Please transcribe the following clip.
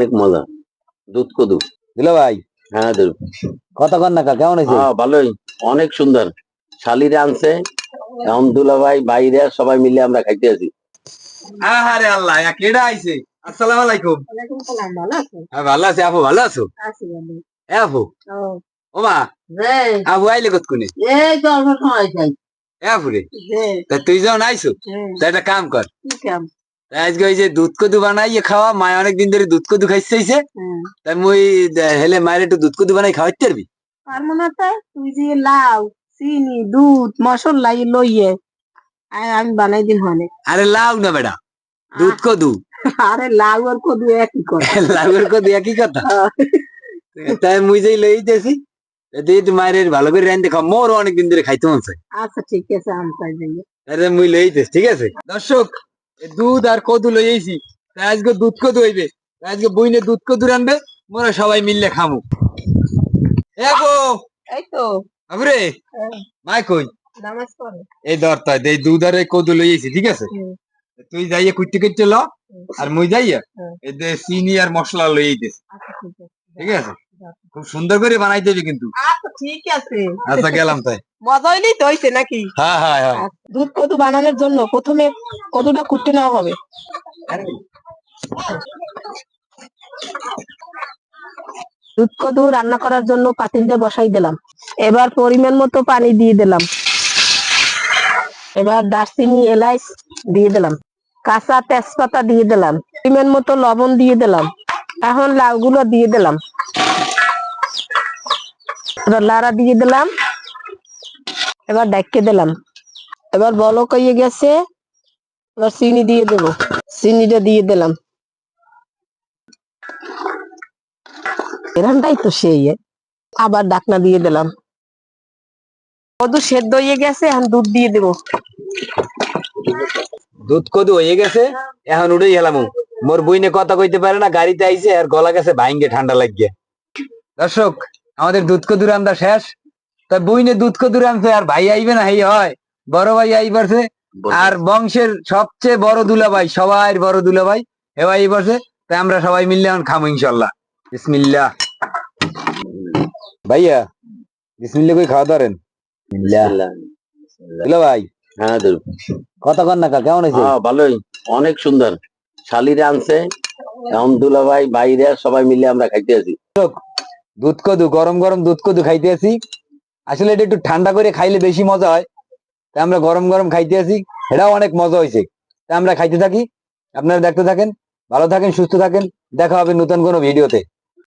অনেক মজা। দুধ কদু দিলো ভাই। হ্যাঁ দুধ কতক্ষণ নাকা কেমন হয়েছে? ভালোই, অনেক সুন্দর। শালিরে আনছে, এখন দুলাভাই বাইরে সবাই মিলে আমরা খাইতে আছি। আরে আল্লাহ, কেডা আইছে? আসসালামু আলাইকুম। ওয়ালাইকুম সালাম, ভালো আছেন? ভালো আছি আপু, ভালো আছো? আছি ভালো। এ আপু, ও ও মা, রে, আবু আইলে কতক্ষণে? এই তো অল্প সময় চাই। এ আপু রে, রে, তা তুই যখন আইছো হুম, তা একটা কাম কর। কি কাম? তা আজকে ওই যে দুধ কদু বানাইয়ে খাওয়া, মায় অনেকদিন ধরে দুধ কদু খাইছে চাইছে, হুম, তাই মুই হেলে মায়ের একটু দুধ কদু বানাই খাওয়াইতে পারবি? পারবো না তাই? তুই যে লাউ, চিনি, দুধ, মশলা লইয়ে আমি বানাই দিন হনে। আরে লাউ না বেটা, দুধ কদু। আরে লাউ আর কদু একই কথা। লাউয়ের কদু একই কথা। তাই মুই যেই লইতেছি, তুই মায়ের ভালো করে রান্ধতে খাও, মোরও অনেকদিন ধরে খাইতে মন চাই। আচ্ছা ঠিক আছে, আমি তাই যাই। আরে মুই লইতেছি, ঠিক আছে? দর্শক, দুধ আর কদু লইয়েছি, তাই আজকে দুধ কদু হইবে। তাই আজকে বইনে দুধ কদু রানবে, মোরা সবাই মিললে খামু। এ আপু, এই তো বাবুরে, মাই কই? নামাজ পড়ে। এই ধর তাই এই দুধ আর এই কদু লইয়েছি, ঠিক আছে? হুম, তুই যাইয়ে কুটতে কুটতে ল, হুম, আর মুই যাইয়া হুম। এই যে চিনি আর মশলা লইয়েছি, আচ্ছা ঠিক আছে। ঠিক আছে? খুব সুন্দর করে বানাইতে হবে কিন্তু। আচ্ছা ঠিক আছে। আচ্ছা গেলাম তাই। মজা হইলেই তো হইছে নাকি? হ্যাঁ হ্যাঁ হ্যাঁ। দুধ কদু বানানোর জন্য প্রথমে কদুটা কুটে নেওয়া হবে। দুধ কদু রান্না করার জন্য পাতিলটা বসাই দিলাম। এবার পরিমাণ মতো পানি দিয়ে দিলাম। এবার দারচিনি এলাচ দিয়ে দিলাম, কাঁচা তেজপাতা দিয়ে দিলাম, পরিমাণ মতো লবণ দিয়ে দিলাম। এখন লাউগুলো দিয়ে দিলাম, এবার লাড়া দিয়ে দিলাম, এবার ঢেকে দিলাম। এবার বলক হয়ে গেছে, এবার চিনি দিয়ে দেবো, চিনিটা দিয়ে দিলাম। এরকমটাই তো সেই। আবার ঢাকনা দিয়ে দিলাম। কদু সেদ্ধ হয়ে গেছে, এখন দুধ দিয়ে দেবো। দুধ কদু হয়ে গেছে, এখন উঠেই গেলাম। মোর বইনে কথা কইতে পারে না, গাড়িতে আইছে আর গলা গেছে ভাইঙ্গে ঠান্ডা লাগিয়ে। দর্শক, আমাদের দুধ কদু রান্দা শেষ। তাই বইনে দুধ কদু রানছে, আর ভাই আইবে না, এই হয় বড় ভাই আইবারছে, আর বংশের সবচেয়ে বড় দুলাভাই, সবাই বড় দুলাভাই এবার আইবারছে। তাই আমরা সবাই মিললে এখন খামো ইনশাল্লাহ। বিসমিল্লাহ। ভাইয়া বিসমিল্লাহ কই খাওয়া ধরেন। বিসমিল্লাহ। দিলো ভাই। হ্যাঁ দুধ কতক্ষণ নাকা কেমন হয়েছে? ভালোই, অনেক সুন্দর। শালিরে আনছে, এখন দুলাভাই বাইরে সবাই মিলে আমরা খাইতে আছি। দুধ কদু, গরম গরম দুধ কদু খাইতে আছি। আসলে এটা একটু ঠান্ডা করে খাইলে বেশি মজা হয়, তাই আমরা গরম গরম খাইতে আছি। এটাও অনেক মজা হয়েছে, তাই আমরা খাইতে থাকি। আপনারা দেখতে থাকেন, ভালো থাকেন, সুস্থ থাকেন। দেখা হবে নতুন কোনো ভিডিওতে।